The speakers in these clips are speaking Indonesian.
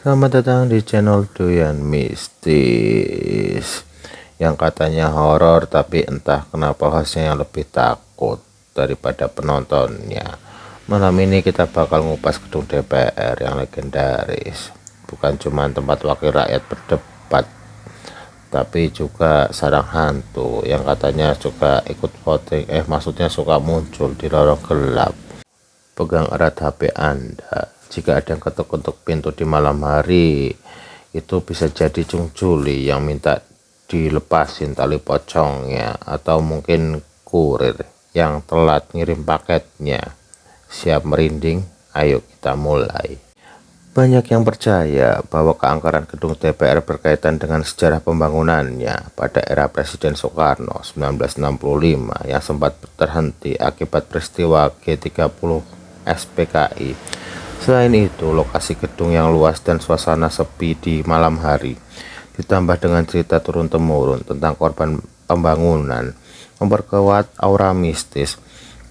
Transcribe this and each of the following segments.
Selamat datang di channel Doyan Mistis yang katanya horor, tapi entah kenapa hostnya yang lebih takut daripada penontonnya. Malam ini kita bakal ngupas gedung DPR yang legendaris. Bukan cuma tempat wakil rakyat berdebat, tapi juga sarang hantu yang katanya suka ikut voting, maksudnya suka muncul di lorong gelap. Pegang erat HP Anda. Jika ada yang ketuk-ketuk pintu di malam hari, itu bisa jadi cungculi yang minta dilepasin tali pocongnya, atau mungkin kurir yang telat ngirim paketnya. Siap merinding? Ayo kita mulai. Banyak yang percaya bahwa keangkeran gedung DPR berkaitan dengan sejarah pembangunannya pada era Presiden Soekarno 1965 yang sempat terhenti akibat peristiwa G30 SPKI. Selain itu, lokasi gedung yang luas dan suasana sepi di malam hari, ditambah dengan cerita turun-temurun tentang korban pembangunan, memperkuat aura mistis.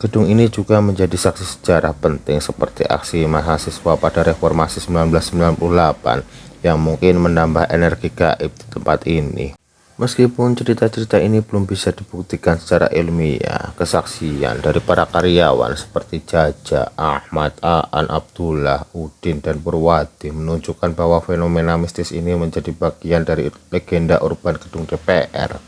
Gedung ini juga menjadi saksi sejarah penting seperti aksi mahasiswa pada reformasi 1998 yang mungkin menambah energi gaib di tempat ini. Meskipun cerita-cerita ini belum bisa dibuktikan secara ilmiah, kesaksian dari para karyawan seperti Jaja, Ahmad, Aan, Abdullah, Udin, dan Purwadi menunjukkan bahwa fenomena mistis ini menjadi bagian dari legenda urban gedung DPR.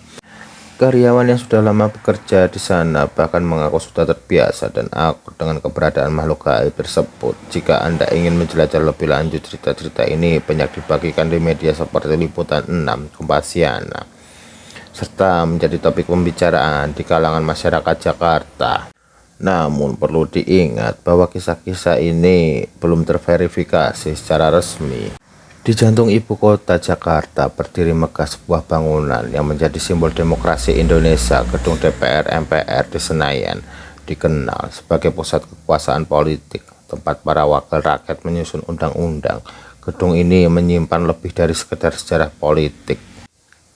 Karyawan yang sudah lama bekerja di sana bahkan mengaku sudah terbiasa dan akur dengan keberadaan makhluk gaib tersebut. Jika Anda ingin menjelajah lebih lanjut, cerita-cerita ini banyak dibagikan di media seperti Liputan 6, Kompasiana, serta menjadi topik pembicaraan di kalangan masyarakat Jakarta. Namun perlu diingat bahwa kisah-kisah ini belum terverifikasi secara resmi. Di jantung ibu kota Jakarta berdiri megah sebuah bangunan yang menjadi simbol demokrasi Indonesia. Gedung DPR MPR di Senayan dikenal sebagai pusat kekuasaan politik, tempat para wakil rakyat menyusun undang-undang. Gedung ini menyimpan lebih dari sekedar sejarah politik.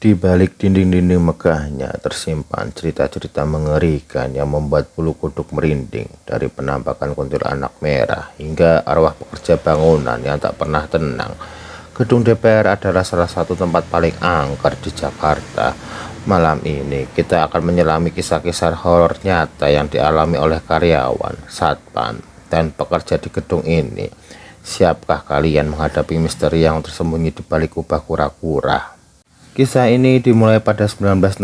Di balik dinding-dinding megahnya tersimpan cerita-cerita mengerikan yang membuat bulu kuduk merinding, dari penampakan kuntilanak merah hingga arwah pekerja bangunan yang tak pernah tenang. Gedung DPR adalah salah satu tempat paling angker di Jakarta. Malam ini kita akan menyelami kisah-kisah horor nyata yang dialami oleh karyawan, satpam, dan pekerja di gedung ini. Siapkah kalian menghadapi misteri yang tersembunyi di balik kubah kura-kura? Kisah ini dimulai pada 1965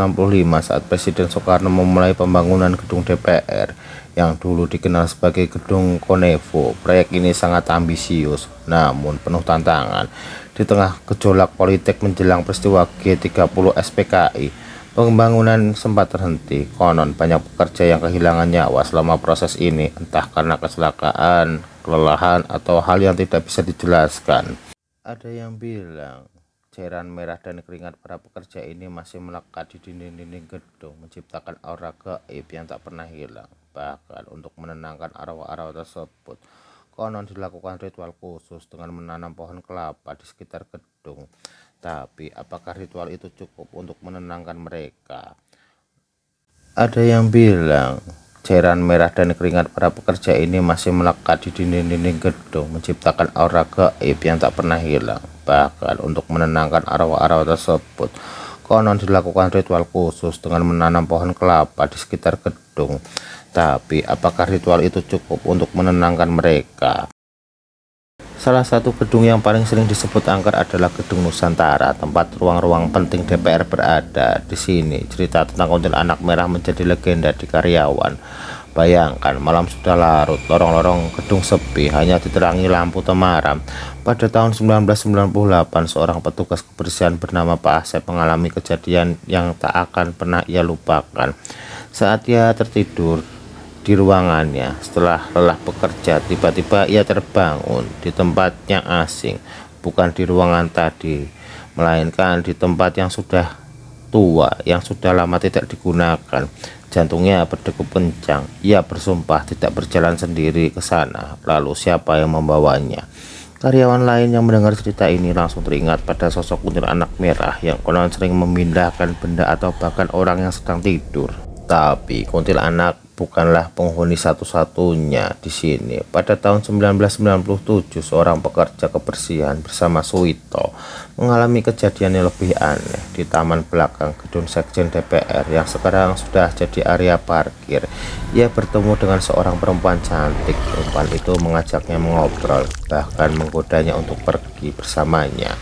saat Presiden Soekarno memulai pembangunan gedung DPR yang dulu dikenal sebagai Gedung Konevo. Proyek ini sangat ambisius, namun penuh tantangan. Di tengah gejolak politik menjelang peristiwa G30 SPKI, pembangunan sempat terhenti. Konon banyak pekerja yang kehilangan nyawa selama proses ini, entah karena kecelakaan, kelelahan, atau hal yang tidak bisa dijelaskan. Ada yang bilang cairan merah dan keringat para pekerja ini masih melekat di dinding-dinding gedung, menciptakan aura gaib yang tak pernah hilang. Bahkan untuk menenangkan arwah-arwah tersebut, konon dilakukan ritual khusus dengan menanam pohon kelapa di sekitar gedung. Tapi apakah ritual itu cukup untuk menenangkan mereka? Ada yang bilang cairan merah dan keringat para pekerja ini masih melekat di dinding-dinding gedung, menciptakan aura gaib yang tak pernah hilang. Bahkan untuk menenangkan arwah-arwah tersebut, konon dilakukan ritual khusus dengan menanam pohon kelapa di sekitar gedung. Tapi apakah ritual itu cukup untuk menenangkan mereka? Salah satu gedung yang paling sering disebut angker adalah Gedung Nusantara, tempat ruang-ruang penting DPR berada. Di sini cerita tentang kuntilanak merah menjadi legenda di karyawan. Bayangkan, malam sudah larut, lorong-lorong gedung sepi, hanya diterangi lampu temaram. Pada tahun 1998, seorang petugas kebersihan bernama Pak Asep mengalami kejadian yang tak akan pernah ia lupakan. Saat ia tertidur di ruangannya setelah lelah bekerja, tiba-tiba ia terbangun di tempat yang asing, bukan di ruangan tadi, melainkan di tempat yang sudah tua, yang sudah lama tidak digunakan. Jantungnya berdegup kencang. Ia bersumpah tidak berjalan sendiri ke sana. Lalu siapa yang membawanya? Karyawan lain yang mendengar cerita ini langsung teringat pada sosok kuntilanak merah yang konon sering memindahkan benda atau bahkan orang yang sedang tidur. Tapi kuntilanak bukanlah penghuni satu-satunya di sini. Pada tahun 1997, seorang pekerja kebersihan bersama Suwito mengalami kejadian yang lebih aneh di taman belakang gedung Sekjen DPR yang sekarang sudah jadi area parkir. Ia bertemu dengan seorang perempuan cantik. Perempuan itu mengajaknya mengobrol, bahkan menggodanya untuk pergi bersamanya.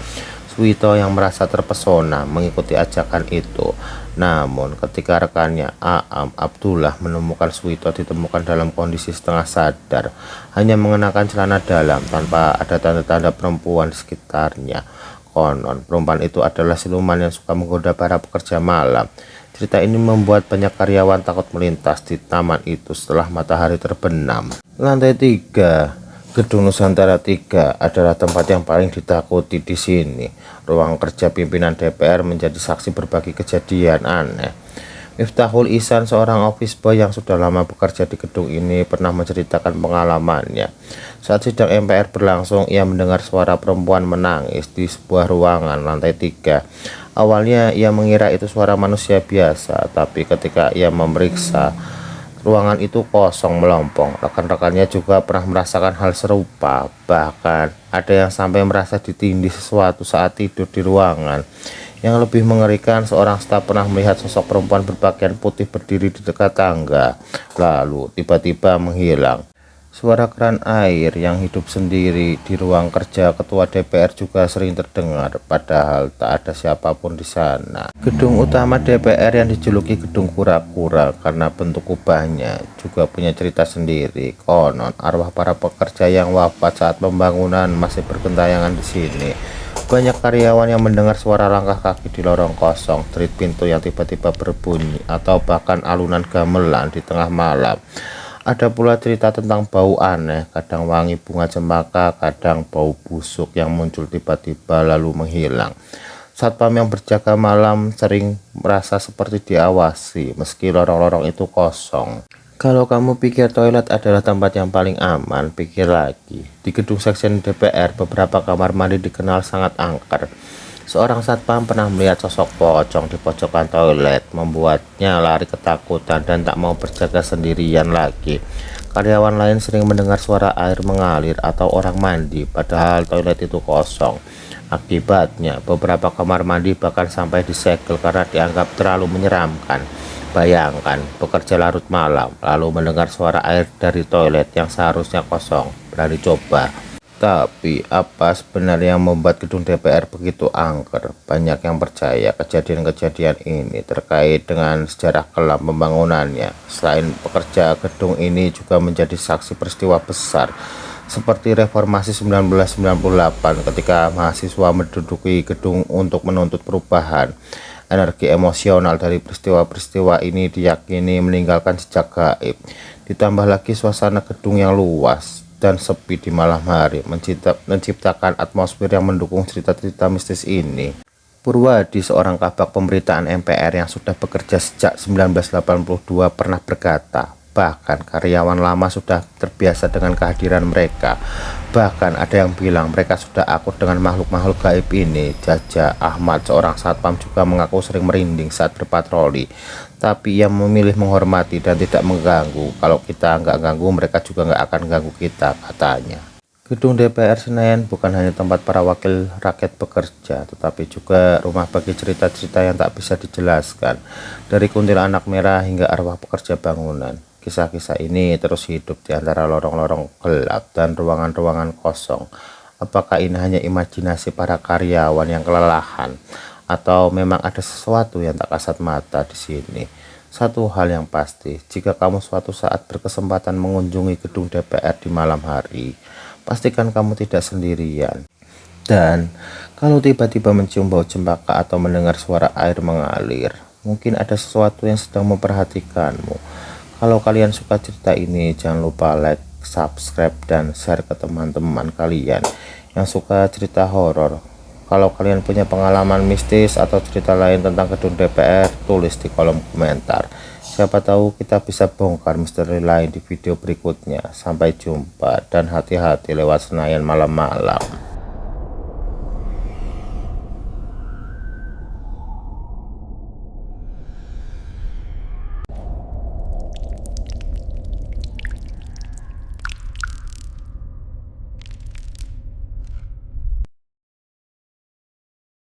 Suwito yang merasa terpesona mengikuti ajakan itu. Namun ketika rekannya Aam Abdullah menemukan Suwito ditemukan dalam kondisi setengah sadar, hanya mengenakan celana dalam tanpa ada tanda-tanda perempuan di sekitarnya. Konon perempuan itu adalah siluman yang suka menggoda para pekerja malam. Cerita ini membuat banyak karyawan takut melintas di taman itu setelah matahari terbenam. Lantai 3 Gedung Nusantara 3 adalah tempat yang paling ditakuti di sini. Ruang kerja pimpinan DPR menjadi saksi berbagai kejadian aneh. Miftahul Ihsan, seorang office boy yang sudah lama bekerja di gedung ini, pernah menceritakan pengalamannya. Saat sidang MPR berlangsung, ia mendengar suara perempuan menangis di sebuah ruangan lantai 3. Awalnya ia mengira itu suara manusia biasa, tapi ketika ia memeriksa, ruangan itu kosong melompong. Rekan-rekannya juga pernah merasakan hal serupa. Bahkan ada yang sampai merasa ditindih sesuatu saat tidur di ruangan. Yang lebih mengerikan, seorang staf pernah melihat sosok perempuan berpakaian putih berdiri di dekat tangga, lalu tiba-tiba menghilang. Suara keran air yang hidup sendiri di ruang kerja ketua DPR juga sering terdengar, padahal tak ada siapapun di sana. Gedung utama DPR yang dijuluki gedung kura-kura karena bentuk kubahnya juga punya cerita sendiri. Konon arwah para pekerja yang wafat saat pembangunan masih bergentayangan di sini. Banyak karyawan yang mendengar suara langkah kaki di lorong kosong, derit pintu yang tiba-tiba berbunyi, atau bahkan alunan gamelan di tengah malam. Ada pula cerita tentang bau aneh, kadang wangi bunga cempaka, kadang bau busuk yang muncul tiba-tiba lalu menghilang. Satpam yang berjaga malam sering merasa seperti diawasi meski lorong-lorong itu kosong. Kalau kamu pikir toilet adalah tempat yang paling aman, pikir lagi. Di gedung Sekjen DPR, beberapa kamar mandi dikenal sangat angker. Seorang satpam pernah melihat sosok pocong di pojokan toilet, membuatnya lari ketakutan dan tak mau berjaga sendirian lagi. Karyawan lain sering mendengar suara air mengalir atau orang mandi, padahal toilet itu kosong. Akibatnya, beberapa kamar mandi bahkan sampai disegel karena dianggap terlalu menyeramkan. Bayangkan, bekerja larut malam, lalu mendengar suara air dari toilet yang seharusnya kosong. Berani coba. Tapi apa sebenarnya yang membuat gedung DPR begitu angker? Banyak yang percaya kejadian-kejadian ini terkait dengan sejarah kelam pembangunannya. Selain pekerja, gedung ini juga menjadi saksi peristiwa besar seperti reformasi 1998 ketika mahasiswa menduduki gedung untuk menuntut perubahan. Energi emosional dari peristiwa-peristiwa ini diyakini meninggalkan jejak gaib. Ditambah lagi suasana gedung yang luas dan sepi di malam hari menciptakan atmosfer yang mendukung cerita-cerita mistis ini. Purwadi, seorang kabak pemberitaan MPR yang sudah bekerja sejak 1982, pernah berkata, bahkan karyawan lama sudah terbiasa dengan kehadiran mereka. Bahkan ada yang bilang mereka sudah akur dengan makhluk-makhluk gaib ini. Jaja Ahmad, seorang satpam, juga mengaku sering merinding saat berpatroli. Tapi ia memilih menghormati dan tidak mengganggu. Kalau kita nggak ganggu, mereka juga nggak akan ganggu kita, katanya. Gedung DPR Senayan bukan hanya tempat para wakil rakyat bekerja, tetapi juga rumah bagi cerita-cerita yang tak bisa dijelaskan. Dari kuntilanak merah hingga arwah pekerja bangunan. Kisah-kisah ini terus hidup di antara lorong-lorong gelap dan ruangan-ruangan kosong. Apakah ini hanya imajinasi para karyawan yang kelelahan? Atau memang ada sesuatu yang tak kasat mata di sini? Satu hal yang pasti, jika kamu suatu saat berkesempatan mengunjungi gedung DPR di malam hari, pastikan kamu tidak sendirian. Dan kalau tiba-tiba mencium bau cempaka atau mendengar suara air mengalir, mungkin ada sesuatu yang sedang memperhatikanmu. Kalau kalian suka cerita ini, jangan lupa like, subscribe, dan share ke teman-teman kalian yang suka cerita horor. Kalau kalian punya pengalaman mistis atau cerita lain tentang gedung DPR, tulis di kolom komentar. Siapa tahu kita bisa bongkar misteri lain di video berikutnya. Sampai jumpa dan hati-hati lewat Senayan malam-malam.